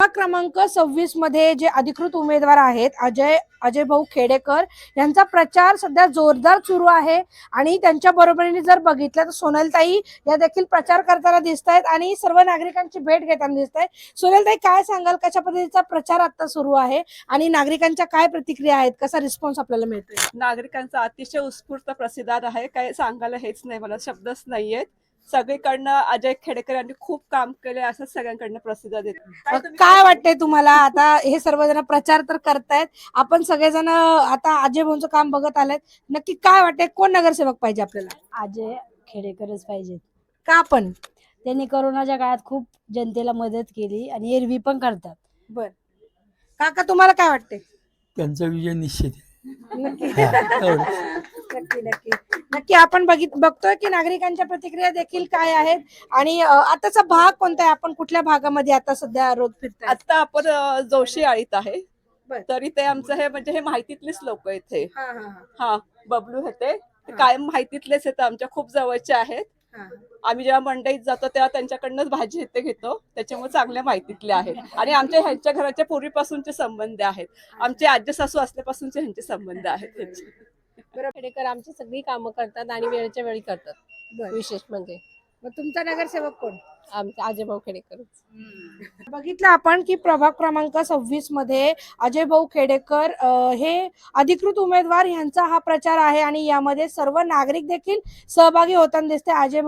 क्रमांक 26 मध्ये जे अधिकृत उमेदवार आहेत अजय भाऊ खेडेकर यांचा प्रचार सध्या जोरदार सुरू आहे आणि त्यांच्या बरोबरीने जर बघितलं तर सोनलताई या देखील प्रचार करताना दिसत आहेत आणि सर्व नागरिकांची भेट घेताना दिसत आहेत। सोनलताई, काय सांगाल, कशा पद्धतीचा प्रचार आता सुरू आहे आणि नागरिकांच्या काय प्रतिक्रिया आहेत, कसा रिस्पॉन्स आपल्याला मिळतोय? नागरिकांचा अतिशय उत्स्फूर्त प्रतिसाद आहे। काय सांगायला हेच नाही, मला शब्दच नाहीयेत। सगळीकडनं अजय खेडेकर यांनी खूप काम केले असं सगळ्यांकडनं प्रतिसाद येतो। काय वाटतंय तुम्हाला? आता हे सर्वजण प्रचार तर करतायत, आपण सगळेजण आता अजय भाऊंचं काम बघत आलेत, नक्की काय वाटतंय, कोण नगरसेवक पाहिजे आपल्याला? अजय खेडेकरच पाहिजेत। का पण? त्यांनी कोरोनाच्या काळात खूप जनतेला मदत केली आणि एरवी पण करतात। बर, काका तुम्हाला काय वाटतंय? त्यांचा विजय निश्चित आहे. नक्की एवढंच. नक्की नक्की नक्की आपण बघतोय की नागरिकांच्या प्रतिक्रिया देखील काय आहेत आणि आताचा भाग कोणता आहे? आपण कुठल्या भागामध्ये आता सध्या रोज फिरताय? आता आपण जोशी आळीत आहे। बर. तरी ते आमचं हे म्हणजे हे माहितीतलेच लोक इथे। हा हा हा हा, बबलू होते, ते कायम माहितीतलेच आहेत, आमच्या खूप जवळचे आहेत। हा. आम्ही जेव्हा मंडईत जातो तेव्हा त्यांच्याकडनंच भाजी इथे घेतो, त्याच्यामुळे चांगल्या माहितीतले आहेत आणि आमच्या ह्यांच्या घराच्या पूर्वीपासूनचे संबंध आहेत। आमचे आजी सासू असल्यापासूनचे ह्यांचे संबंध आहेत ह्यांचे। खेडेकर आमची सगळी कामं करतात आणि वेळच्या वेळी करतात। बर. विशेष म्हणजे मग तुमचा नगरसेवक कोण? आमचे अजय भाऊ खेडेकर। बघितलं आपण की प्रभाग क्रमांक 26 मध्ये अजय भाऊ खेडेकर हे अधिकृत उमेदवार यांचा हा प्रचार आहे आणि यामध्ये सर्व नागरिक देखील सहभागी होताना दिसते। अजय भाऊ